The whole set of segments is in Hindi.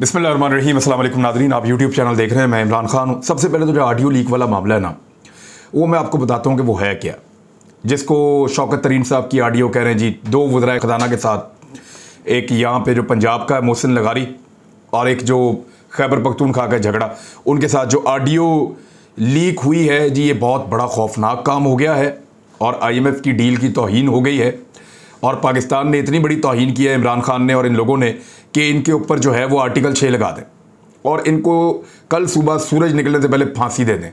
बिस्मिल्लाहिर्रहमानिर्रहीम। अस्सलाम वालेकुम नाज़रीन, आप यूट्यूब चैनल देख रहे हैं। मैं इमरान खान हूँ। सबसे पहले तो जो ऑडियो लीक वाला मामला है ना, वो मैं आपको बताता हूँ कि वो है क्या। जिसको शौकत तरीन साहब की ऑडियो कह रहे हैं जी, 2 वज़राए ख़ज़ाना के साथ, एक यहाँ पे जो पंजाब का है मोहसिन लगारी और एक जो खैबर पख्तूनख्वा का झगड़ा, उनके साथ जो ऑडियो लीक हुई है जी, ये बहुत बड़ा खौफनाक काम हो गया है और IMF की डील की तौहीन हो गई है। और पाकिस्तान ने इतनी बड़ी तौहीन की है, इमरान खान ने और इन लोगों ने, कि इनके ऊपर जो है वो आर्टिकल 6 लगा दें और इनको कल सुबह सूरज निकलने से पहले फांसी दे दें।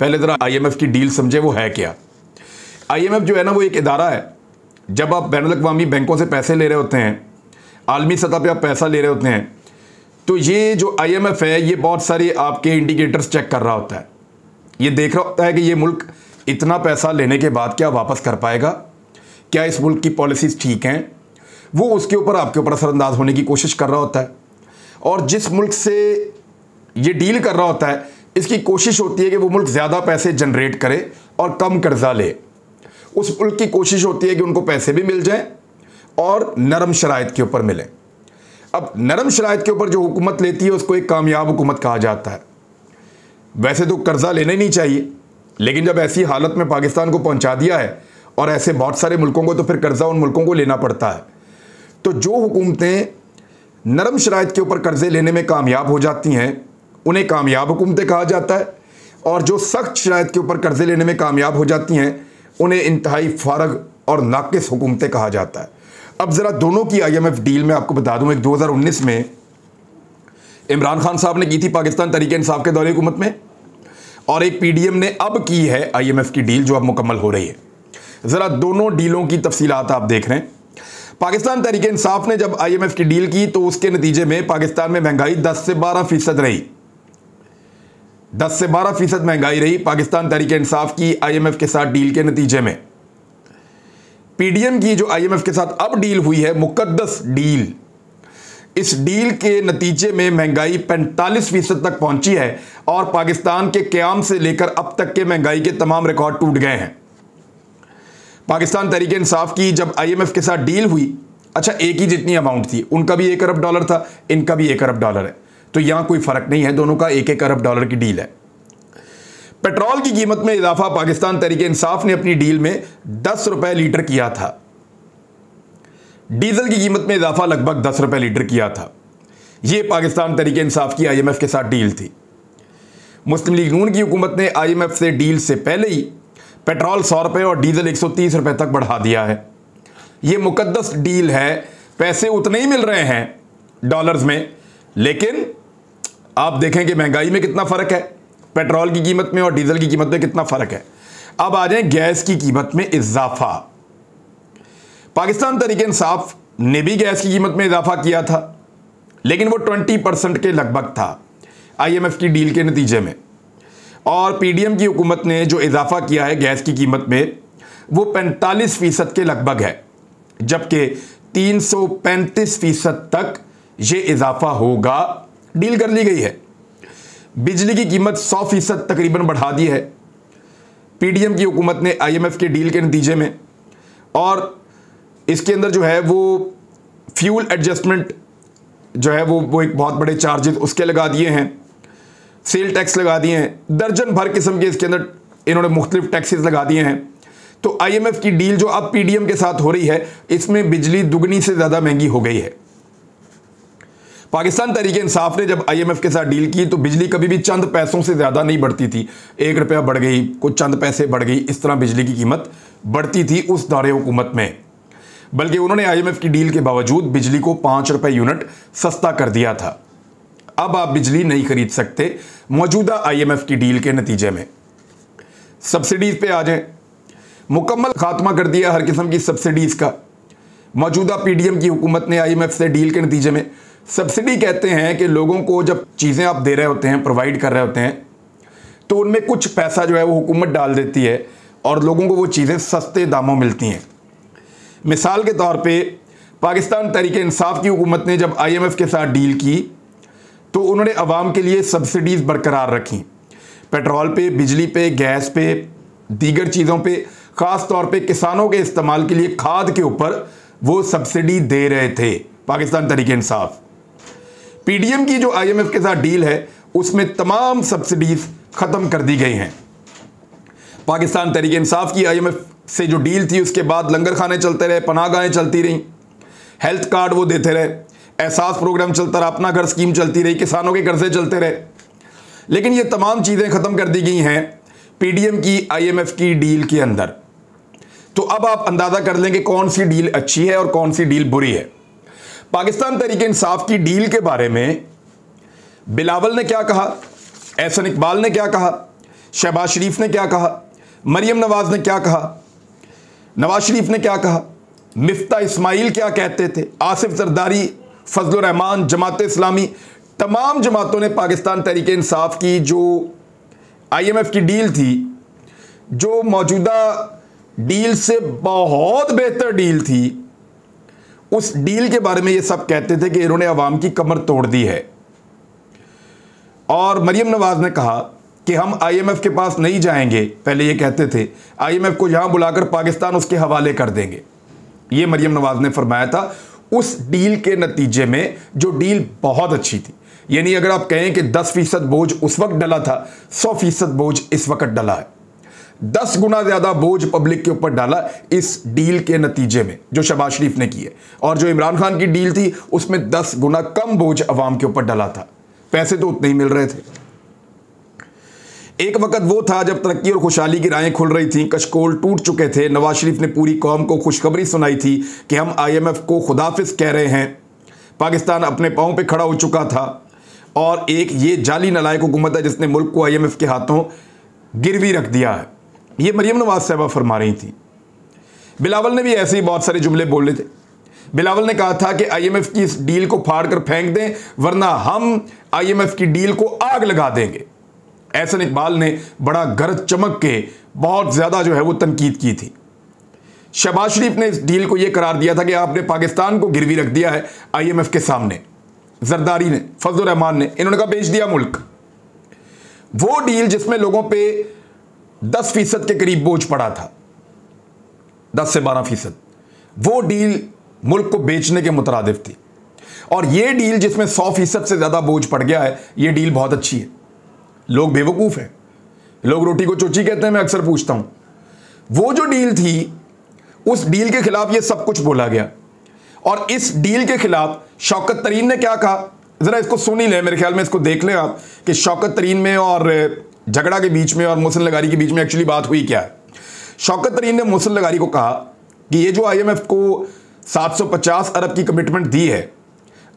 पहले ज़रा IMF की डील समझे, वो है क्या। IMF जो है ना, वो एक इदारा है। जब आप बैनुल अक़वामी बैंकों से पैसे ले रहे होते हैं, आलमी सतह पे आप पैसा ले रहे होते हैं, तो ये जो IMF है, ये बहुत सारे आपके इंडिकेटर्स चेक कर रहा होता है। ये देख रहा होता है कि ये मुल्क इतना पैसा लेने के बाद क्या वापस कर पाएगा, क्या इस मुल्क की पॉलिसीज़ ठीक हैं। वो उसके ऊपर आपके ऊपर असरअंदाज होने की कोशिश कर रहा होता है। और जिस मुल्क से ये डील कर रहा होता है, इसकी कोशिश होती है कि वो मुल्क ज़्यादा पैसे जनरेट करे और कम कर्जा ले। उस मुल्क की कोशिश होती है कि उनको पैसे भी मिल जाएं और नरम शराइत के ऊपर मिलें। अब नरम शराइत के ऊपर जो हुकूमत लेती है, उसको एक कामयाब हुकूमत कहा जाता है। वैसे तो कर्जा लेना ही नहीं चाहिए, लेकिन जब ऐसी हालत में पाकिस्तान को पहुंचा दिया है और ऐसे बहुत सारे मुल्कों को, तो फिर कर्जा उन मुल्कों को लेना पड़ता है। तो जो हुकूमतें नरम शराइत के ऊपर कर्जे लेने में कामयाब हो जाती हैं, उन्हें कामयाब हुकूमतें कहा जाता है। और जो सख्त शराइत के ऊपर कर्जे लेने में कामयाब हो जाती हैं, उन्हें इंतहाई फारग और नाकिस हुकूमतें कहा जाता है। अब ज़रा दोनों की IMF डील में आपको बता दूं, एक 2019 में इमरान खान साहब ने की थी पाकिस्तान तहरीक इंसाफ के दौरे हुकूमत में, और एक PDM ने अब की है IMF की डील जो अब मुकम्मल हो रही है। ज़रा दोनों डीलों की तफसीलात आप देख रहे हैं। पाकिस्तान तहरीक इंसाफ ने जब IMF की डील की, तो उसके नतीजे में पाकिस्तान में महंगाई 10 से 12% रही। 10 से 12% महंगाई रही पाकिस्तान तहरीक इंसाफ की IMF के साथ डील के नतीजे में। PDM की जो IMF के साथ अब डील हुई है, मुकद्दस डील, इस डील के नतीजे में महंगाई 45% तक पहुंची है और पाकिस्तान के क़याम से लेकर अब तक के महंगाई के तमाम रिकॉर्ड टूट गए हैं। पाकिस्तान तहरीक इंसाफ की जब IMF के साथ डील हुई, अच्छा एक ही जितनी अमाउंट थी, उनका भी $1 अरब था, इनका भी $1 अरब है, तो यहां कोई फर्क नहीं है, दोनों का $1 अरब की डील है। पेट्रोल की कीमत में इजाफा पाकिस्तान तहरीक इंसाफ ने अपनी डील में 10 रुपए लीटर किया था। डीजल की कीमत में इजाफा लगभग 10 रुपए लीटर किया था। यह पाकिस्तान तहरीक इंसाफ की IMF के साथ डील थी। मुस्लिम लीग नून की हुकूमत ने IMF से डील से पहले ही पेट्रोल 100 रुपये और डीजल 130 रुपये तक बढ़ा दिया है। यह मुकद्दस डील है। पैसे उतने ही मिल रहे हैं डॉलर्स में, लेकिन आप देखें कि महंगाई में कितना फ़र्क है, पेट्रोल की कीमत में और डीजल की कीमत में कितना फ़र्क है। अब आ जाए गैस की कीमत में इजाफा। पाकिस्तान तहरीक इंसाफ ने भी गैस की कीमत में इजाफा किया था, लेकिन वो 20% के लगभग था IMF की डील के नतीजे में। और PDM की हुकूमत ने जो इजाफा किया है गैस की कीमत में, वो 45% के लगभग है, जबकि 335% तक ये इजाफा होगा, डील कर ली गई है। बिजली की कीमत 100% तकरीबन बढ़ा दी है PDM की हुकूमत ने IMF के डील के नतीजे में। और इसके अंदर जो है वो फ्यूल एडजस्टमेंट जो है वो एक बहुत बड़े चार्जेस उसके लगा दिए हैं, सेल टैक्स लगा दिए हैं, दर्जन भर किस्म के इसके अंदर इन्होंने मुख्तलिफ टैक्सेस लगा दिए हैं। तो IMF की डील जो अब PDM के साथ हो रही है, इसमें बिजली दुगनी से ज़्यादा महंगी हो गई है। पाकिस्तान तहरीक इंसाफ ने जब IMF के साथ डील की, तो बिजली कभी भी चंद पैसों से ज़्यादा नहीं बढ़ती थी। 1 रुपया बढ़ गई, कुछ चंद पैसे बढ़ गई, इस तरह बिजली की कीमत बढ़ती थी उस दौरे हुकूमत में। बल्कि उन्होंने IMF की डील के बावजूद बिजली को 5 रुपये यूनिट सस्ता कर दिया था। अब आप बिजली नहीं खरीद सकते मौजूदा IMF की डील के नतीजे में। सब्सिडीज़ पे आ जाएं, मुकम्मल खात्मा कर दिया हर किस्म की सब्सिडीज़ का। मौजूदा PDM की हुकूमत ने IMF से डील के नतीजे में, सब्सिडी कहते हैं कि लोगों को जब चीज़ें आप दे रहे होते हैं, प्रोवाइड कर रहे होते हैं, तो उनमें कुछ पैसा जो है वो हुकूमत डाल देती है और लोगों को वो चीज़ें सस्ते दामों मिलती हैं। मिसाल के तौर पे पाकिस्तान तहरीक इंसाफ की हुकूमत ने जब IMF के साथ डील की, तो उन्होंने अवाम के लिए सब्सिडीज़ बरकरार रखी। पेट्रोल पे, बिजली पे, गैस पे, दीगर चीज़ों पे, ख़ास तौर पे किसानों के इस्तेमाल के लिए खाद के ऊपर वो सब्सिडी दे रहे थे पाकिस्तान तहरीक इंसाफ। पीडीएम की जो आईएमएफ के साथ डील है उसमें तमाम सब्सिडीज खत्म कर दी गई हैं। पाकिस्तान तहरीक इंसाफ की आईएमएफ से जो डील थी उसके बाद लंगर खाने चलते रहे, पनाहगाहें चलती रहीं, हेल्थ कार्ड वो देते रहे, एहसास प्रोग्राम चलता रहा, अपना घर स्कीम चलती रही, किसानों के कर्जे चलते रहे। लेकिन ये तमाम चीज़ें ख़त्म कर दी गई हैं पीडीएम की आईएमएफ की डील के अंदर। तो अब आप अंदाज़ा कर लेंगे कौन सी डील अच्छी है और कौन सी डील बुरी है। पाकिस्तान तहरीक इंसाफ की डील के बारे में बिलावल ने क्या कहा, एहसन इकबाल ने क्या कहा, शहबाज शरीफ ने क्या कहा, मरियम नवाज ने क्या कहा, नवाज शरीफ ने क्या कहा, मिफ्ता इस्माइल क्या कहते थे, आसिफ जरदारी, फजलुर रहमान, जमात इस्लामी, तमाम जमातों ने पाकिस्तान तहरीक इंसाफ की जो आईएमएफ की डील थी, जो मौजूदा डील से बहुत बेहतर डील थी, उस डील के बारे में ये सब कहते थे कि इन्होंने अवाम की कमर तोड़ दी है। और मरियम नवाज ने कहा कि हम आईएमएफ के पास नहीं जाएंगे, पहले ये कहते थे आईएमएफ को यहां बुलाकर पाकिस्तान उसके हवाले कर देंगे, ये मरियम नवाज ने फरमाया था उस डील के नतीजे में, जो डील बहुत अच्छी थी। यानी अगर आप कहें कि 10% बोझ उस वक्त डला था, 100% बोझ इस वक्त डला है। 10 गुना ज्यादा बोझ पब्लिक के ऊपर डाला इस डील के नतीजे में जो शहबाज शरीफ ने की है, और जो इमरान खान की डील थी उसमें 10 गुना कम बोझ अवाम के ऊपर डला था। पैसे तो उतने ही मिल रहे थे। एक वक्त वो था जब तरक्की और खुशहाली की राहें खुल रही थी, कशकोल टूट चुके थे। नवाज शरीफ ने पूरी कौम को खुशखबरी सुनाई थी कि हम आईएमएफ को खुदाफिज कह रहे हैं। पाकिस्तान अपने पांव पे खड़ा हो चुका था और एक ये जाली नालायक हुकूमत है जिसने मुल्क को आईएमएफ के हाथों गिरवी रख दिया है। ये मरियम नवाज साहबा फरमा रही थी। बिलावल ने भी ऐसे ही बहुत सारे जुमले बोले थे। बिलावल ने कहा था कि आईएमएफ की इस डील को फाड़ कर फेंक दें वरना हम आईएमएफ की डील को आग लगा देंगे। एहसन इकबाल ने बड़ा गरज चमक के बहुत ज्यादा जो है वो तनकीद की थी। शहबाज शरीफ ने इस डील को यह करार दिया था कि आपने पाकिस्तान को गिरवी रख दिया है आईएमएफ के सामने। जरदारी ने, फजलुर रहमान ने, इन्होंने कहा बेच दिया मुल्क। वो डील जिसमें लोगों पे 10% के करीब बोझ पड़ा था, 10 से 12%, वो डील मुल्क को बेचने के मुतरादिफ थी। और ये डील जिसमें 100% से ज्यादा बोझ पड़ गया है, ये डील बहुत अच्छी है। लोग बेवकूफ हैं, लोग रोटी को चोची कहते हैं, मैं अक्सर पूछता हूं। वो जो डील थी उस डील के खिलाफ ये सब कुछ बोला गया, और इस डील के खिलाफ शौकत तरीन ने क्या कहा, जरा इसको सुन ही लें, मेरे ख्याल में इसको देख लें आप कि शौकत तरीन में और झगड़ा के बीच में और मोहसिन लगारी के बीच में एक्चुअली बात हुई क्या है। शौकत तरीन ने मोहसिन लगारी को कहा कि ये जो आईएमएफ को 750 अरब की कमिटमेंट दी है,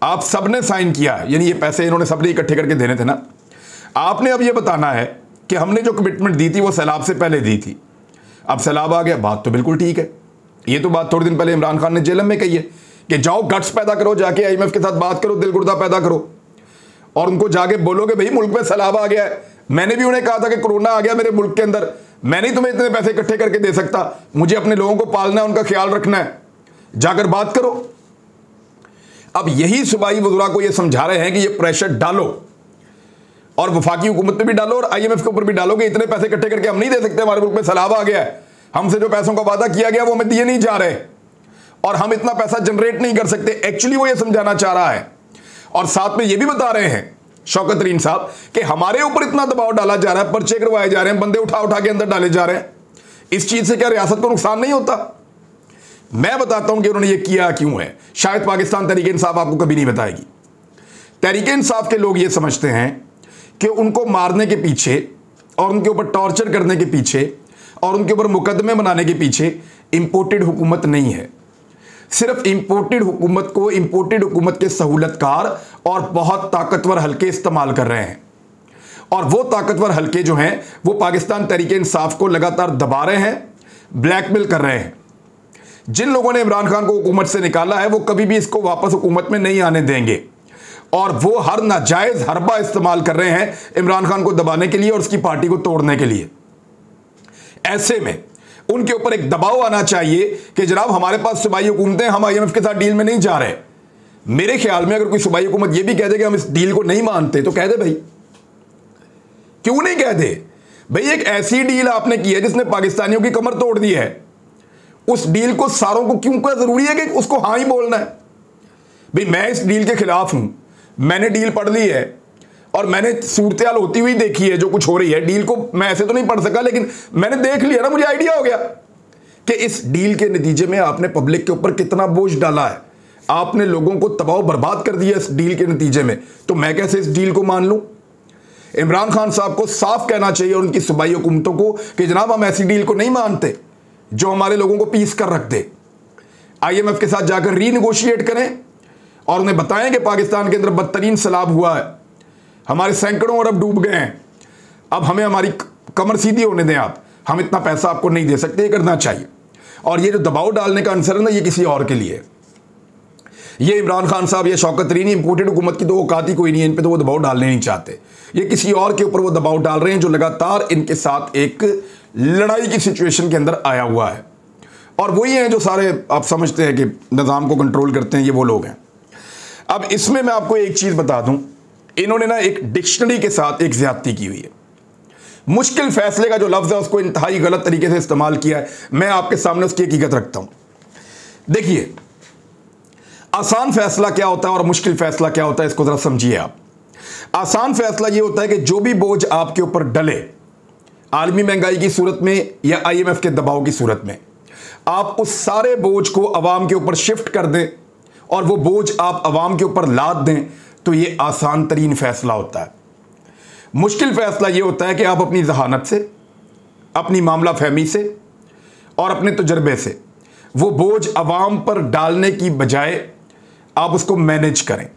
आप सब ने साइन किया है, यानी ये पैसे इन्होंने सबने इकट्ठे करके देने थे ना, आपने अब ये बताना है कि हमने जो कमिटमेंट दी थी वो सैलाब से पहले दी थी। अब सैलाब आ गया, बात तो बिल्कुल ठीक है। ये तो बात थोड़े दिन पहले इमरान खान ने जेलम में कही है कि जाओ गट्स पैदा करो, जाके आईएमएफ के साथ बात करो, दिल गुर्दा पैदा करो और उनको जाके बोलो कि भाई मुल्क में सैलाब आ गया है। मैंने भी उन्हें कहा था कि कोरोना आ गया मेरे मुल्क के अंदर, मैं नहीं तुम्हें इतने पैसे इकट्ठे करके दे सकता, मुझे अपने लोगों को पालना है, उनका ख्याल रखना है, जाकर बात करो। अब यही सूबाई वज़रा को ये समझा रहे हैं कि ये प्रेशर डालो और वफाकी हुकूमत पे भी डालो और आईएमएफ के ऊपर भी डालो कि इतने पैसे इकट्ठे करके हम नहीं दे सकते, हमारे मुल्क में सैलाब आ गया है, हमसे जो पैसों का वादा किया गया वो हमें दिए नहीं जा रहे और हम इतना पैसा जनरेट नहीं कर सकते। एक्चुअली वो ये समझाना चाह रहा है। और साथ में ये भी बता रहे हैं शौकत तरीन साहब कि हमारे ऊपर इतना दबाव डाला जा रहा है, पर्चे करवाए जा रहे हैं, बंदे उठा उठा के अंदर डाले जा रहे हैं, इस चीज से क्या रियासत को नुकसान नहीं होता? मैं बताता हूं कि उन्होंने ये किया क्यों है। शायद पाकिस्तान तहरीक इंसाफ आपको कभी नहीं बताएगी। तहरीक इंसाफ के लोग ये समझते हैं कि उनको मारने के पीछे और उनके ऊपर टॉर्चर करने के पीछे और उनके ऊपर मुकदमे बनाने के पीछे इंपोर्टेड हुकूमत नहीं है। सिर्फ इंपोर्टेड हुकूमत को इंपोर्टेड हुकूमत के सहूलतकार और बहुत ताकतवर हल्के इस्तेमाल कर रहे हैं, और वो ताकतवर हल्के जो हैं वो पाकिस्तान तहरीक इंसाफ को लगातार दबा रहे हैं, ब्लैकमेल कर रहे हैं। जिन लोगों ने इमरान खान को हुकूमत से निकाला है वो कभी भी इसको वापस हुकूमत में नहीं आने देंगे, और वो हर नाजायज हरबा इस्तेमाल कर रहे हैं इमरान खान को दबाने के लिए और उसकी पार्टी को तोड़ने के लिए। ऐसे में उनके ऊपर एक दबाव आना चाहिए कि जनाब हमारे पास सूबाई हुकूमतें, हम आईएमएफ के साथ डील में नहीं जा रहे। मेरे ख्याल में अगर कोई सूबाई हुकूमत यह भी कह दे कि हम इस डील को नहीं मानते तो कह दे भाई, क्यों नहीं कह दे भाई? एक ऐसी डील आपने की है जिसने पाकिस्तानियों की कमर तोड़ दी है, उस डील को सारों को क्यों क्या जरूरी है कि उसको हाँ ही बोलना है? भाई मैं इस डील के खिलाफ हूं, मैंने डील पढ़ ली है और मैंने सूरत हाल होती हुई देखी है, जो कुछ हो रही है। डील को मैं ऐसे तो नहीं पढ़ सका, लेकिन मैंने देख लिया ना, मुझे आइडिया हो गया कि इस डील के नतीजे में आपने पब्लिक के ऊपर कितना बोझ डाला है, आपने लोगों को तबाह बर्बाद कर दिया इस डील के नतीजे में। तो मैं कैसे इस डील को मान लूं? इमरान खान साहब को साफ कहना चाहिए और उनकी सूबाई हुकूमतों को कि जनाब हम ऐसी डील को नहीं मानते जो हमारे लोगों को पीस कर रख दे। IMF के साथ जाकर रीनेगोशिएट करें और उन्हें बताएं कि पाकिस्तान के अंदर बदतरीन सैलाब हुआ है, हमारे सैकड़ों अरब डूब गए हैं, अब हमें हमारी कमर सीधी होने दें, आप हम इतना पैसा आपको नहीं दे सकते, ये करना चाहिए। और ये जो दबाव डालने का आंसर है ना, ये किसी और के लिए, ये इमरान खान साहब या शौकत तरीन इंपोर्टेड हुकूमत की तो औकात ही कोई नहीं है, इन पे तो वो दबाव डालने नहीं चाहते। ये किसी और के ऊपर वो दबाव डाल रहे हैं जो लगातार इनके साथ एक लड़ाई की सिचुएशन के अंदर आया हुआ है। और वही हैं जो सारे आप समझते हैं कि निज़ाम को कंट्रोल करते हैं, ये वो लोग हैं। अब इसमें मैं आपको एक चीज़ बता दूं, इन्होंने ना एक डिक्शनरी के साथ एक ज्यादती की हुई है। मुश्किल फैसले का जो लफ्ज़ है उसको इंतहाई गलत तरीके से इस्तेमाल किया है। मैं आपके सामने उसकी हकीकत रखता हूं। देखिए, आसान फैसला क्या होता है और मुश्किल फैसला क्या होता है, इसको ज़रा समझिए आप। आसान फैसला ये होता है कि जो भी बोझ आपके ऊपर डले, आलमी महंगाई की सूरत में या IMF के दबाव की सूरत में, आप उस सारे बोझ को अवाम के ऊपर शिफ्ट कर दें और वो बोझ आप अवाम के ऊपर लाद दें, तो ये आसान तरीन फैसला होता है। मुश्किल फैसला ये होता है कि आप अपनी जहानत से, अपनी मामला फहमी से और अपने तजर्बे से वो बोझ अवाम पर डालने की बजाय आप उसको मैनेज करें,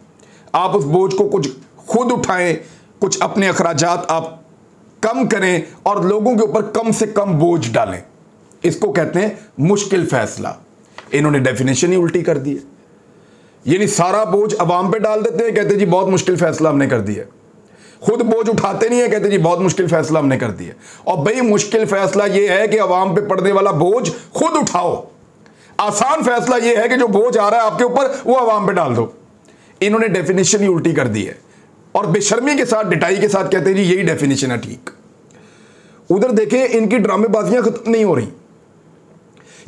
आप उस बोझ को कुछ खुद उठाएं, कुछ अपने अखराजात आप कम करें और लोगों के ऊपर कम से कम बोझ डालें। इसको कहते हैं मुश्किल फैसला। इन्होंने डेफिनेशन ही उल्टी कर दी है, यानी सारा बोझ अवाम पे डाल देते हैं, कहते जी बहुत मुश्किल फैसला हमने कर दिया। खुद बोझ उठाते नहीं है, कहते जी बहुत मुश्किल फैसला हमने कर दिया। और भाई मुश्किल फैसला यह है कि अवाम पे पड़ने वाला बोझ खुद उठाओ, आसान फैसला यह है कि जो बोझ आ रहा है आपके ऊपर वो अवाम पे डाल दो। इन्होंने डेफिनेशन ही उल्टी कर दी है और बेशर्मी के साथ, डिटाई के साथ कहते हैं जी यही डेफिनेशन है ठीक। उधर देखें, इनकी ड्रामेबाजियां खत्म नहीं हो रही,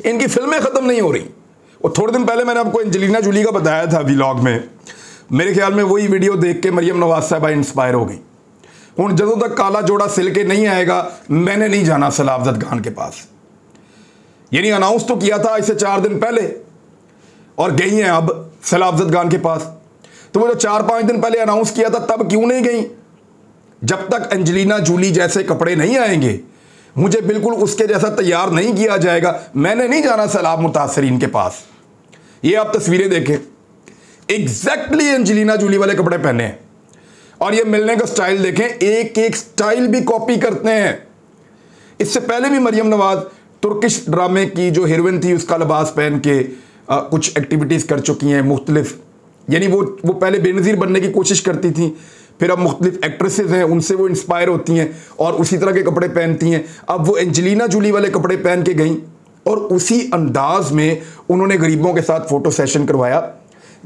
इनकी फिल्में खत्म नहीं हो रही। और थोड़े दिन पहले मैंने आपको एंजेलिना जूली का बताया था व्लॉग में, मेरे ख्याल में वही वीडियो देख के मरियम नवाज साहबा इंस्पायर हो गई। हुण जदों तक काला जोड़ा सिल के नहीं आएगा, मैंने नहीं जाना सलाबत खान के पास। यानी अनाउंस तो किया था इससे 4 दिन पहले और गई हैं अब सलाबत खान के पास। तो वो जो 4-5 दिन पहले अनाउंस किया था तब क्यों नहीं गई? जब तक एंजेलिना जूली जैसे कपड़े नहीं आएंगे, मुझे बिल्कुल उसके जैसा तैयार नहीं किया जाएगा, मैंने नहीं जाना सैलाब मुतासरीन के पास। ये आप तस्वीरें देखें, एग्जैक्टली एंजेलिना जूली वाले कपड़े पहने हैं और ये मिलने का स्टाइल देखें, एक एक स्टाइल भी कॉपी करते हैं। इससे पहले भी मरियम नवाज तुर्किश ड्रामे की जो हीरोइन थी उसका लिबास पहन के कुछ एक्टिविटीज़ कर चुकी हैं मुख्तलिफ। यानी वो पहले बेनज़ीर बनने की कोशिश करती थी, फिर अब मुख्तलिफ एक्ट्रेसेस हैं उनसे वो इंस्पायर होती हैं और उसी तरह के कपड़े पहनती हैं। अब वो एंजेलिना जूली वाले कपड़े पहन के गई और उसी अंदाज में उन्होंने गरीबों के साथ फ़ोटो सेशन करवाया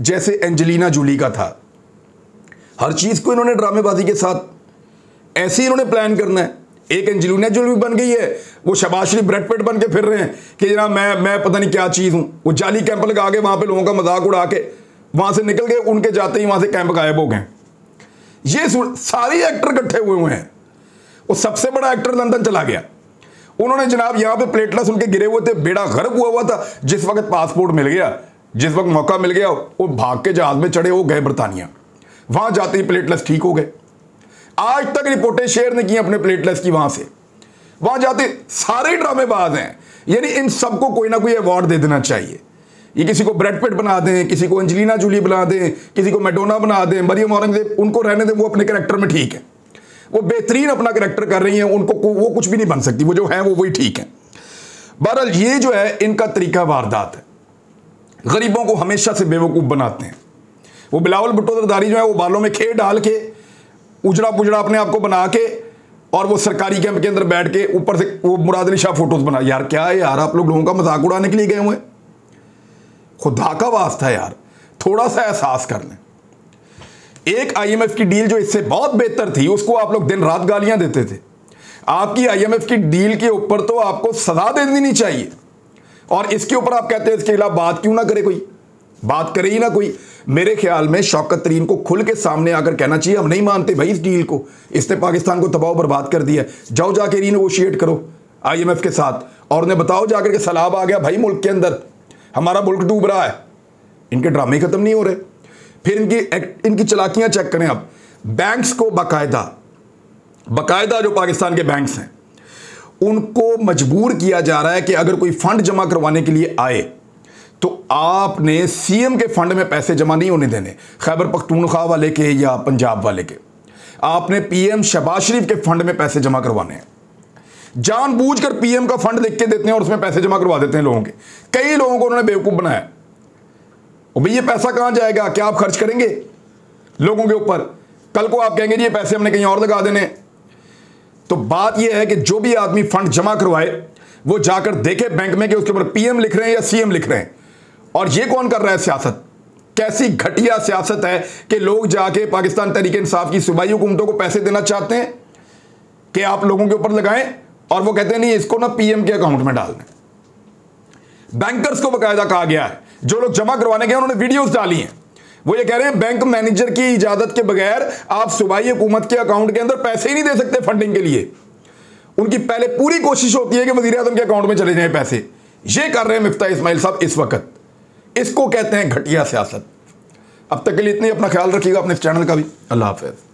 जैसे एंजेलिना जूली का था। हर चीज़ को इन्होंने ड्रामेबाजी के साथ ऐसे ही इन्होंने प्लान करना है। एक एंजेलिना जूली बन गई है, वो शहबाज शरीफ ब्रेड पिट बन के फिर रहे हैं कि जनाब मैं पता नहीं क्या चीज़ हूँ। वो जाली कैंप लगा के वहाँ पे लोगों का मजाक उड़ा के वहाँ से निकल गए, उनके जाते ही वहाँ से कैंप गायब हो गए। ये सारे एक्टर इकट्ठे हुए हैं। वो सबसे बड़ा एक्टर लंदन चला गया, उन्होंने जनाब यहाँ पे प्लेटलेस उनके गिरे हुए थे, बेड़ा गर्क हुआ था। जिस वक्त पासपोर्ट मिल गया, जिस वक्त मौका मिल गया, वो भाग के जहाज में चढ़े, वो गए बरतानिया। वहाँ जाते ही प्लेटलेस ठीक हो गए। आज तक रिपोर्टें शेयर नहीं की अपने प्लेटलेस की, वहाँ जाते सारे ड्रामेबाज हैं। यानी इन सबको कोई ना कोई अवार्ड दे देना चाहिए। ये किसी को ब्रेड पिट बना दें, किसी को एंजेलिना जूली बना दें, किसी को मैडोना बना दें, मरियम औरंगजेब, उनको रहने दें, वो अपने कैरेक्टर में ठीक है, वो बेहतरीन अपना कैरेक्टर कर रही हैं, उनको वो कुछ भी नहीं बन सकती, वो जो है वो वही ठीक है। बहरहाल ये जो है इनका तरीका वारदात है, गरीबों को हमेशा से बेवकूफ़ बनाते हैं। वो बिलावल भुट्टो जरदारी जो है वो बालों में खे डाल के उजड़ा पुजड़ा अपने आप को बना के और वो सरकारी कैंप के अंदर बैठ के ऊपर से वो मुराद अली शाह फोटोज बना। यार क्या है यार, आप लोगों का मजाक उड़ाने के लिए गए हुए? खुदा का वास्ता है यार, थोड़ा सा एहसास कर लें। एक IMF की डील जो इससे बहुत बेहतर थी उसको आप लोग दिन रात गालियां देते थे। आपकी IMF की डील के ऊपर तो आपको सजा दे देनी चाहिए और इसके ऊपर आप कहते हैं इसके खिलाफ बात क्यों ना करे, कोई बात करे ही ना कोई। मेरे ख्याल में शौकत तरीन को खुल के सामने आकर कहना चाहिए हम नहीं मानते भाई इस डील को, इसने पाकिस्तान को तबाह बर्बाद कर दिया है, जाओ जाके रीनेगोशिएट करो IMF के साथ और उन्हें बताओ जाकर के सैलाब आ गया भाई मुल्क के अंदर, हमारा मुल्क डूब रहा है। इनके ड्रामे खत्म नहीं हो रहे। फिर इनकी चालाकियां चेक करें। अब बैंक्स को बाकायदा जो पाकिस्तान के बैंक्स हैं उनको मजबूर किया जा रहा है कि अगर कोई फंड जमा करवाने के लिए आए तो आपने CM के फंड में पैसे जमा नहीं होने देने, खैबर पख्तूनख्वा वाले के या पंजाब वाले के, आपने PM शहबाज शरीफ के फंड में पैसे जमा करवाने हैं। जानबूझकर PM का फंड लिख के देते हैं और उसमें पैसे जमा करवा देते हैं लोगों के। कई लोगों को उन्होंने बेवकूफ बनाया। और भाई ये पैसा कहां जाएगा? क्या आप खर्च करेंगे लोगों के ऊपर? कल को आप कहेंगे ये पैसे हमने कहीं और लगा देने। तो बात यह है कि जो भी आदमी फंड जमा करवाए वो जाकर देखे बैंक में कि उसके ऊपर PM लिख रहे हैं या CM लिख रहे हैं। और ये कौन कर रहा है सियासत? कैसी घटिया सियासत है कि लोग जाके पाकिस्तान तहरीक इंसाफ की सूबाई हुकूमतों को पैसे देना चाहते हैं कि आप लोगों के ऊपर लगाएं और वो कहते हैं नहीं इसको ना PM के अकाउंट में डाल दें। बैंकर्स को बकायदा कहा गया है, जो लोग जमा करवाने गए उन्होंने वीडियोस डाली हैं, वो ये कह रहे हैं बैंक मैनेजर की इजाजत के बगैर आप सूबाई हुकूमत के अकाउंट के अंदर पैसे ही नहीं दे सकते फंडिंग के लिए। उनकी पहले पूरी कोशिश होती है कि वजीर आज़म के अकाउंट में चले जाएं पैसे। ये कर रहे हैं मिफ्ता इस्माइल साहब इस वक्त। इसको कहते हैं घटिया सियासत। अब तक के लिए इतनी, अपना ख्याल रखिएगा अपने इस चैनल का भी। अल्लाह हाफिज़।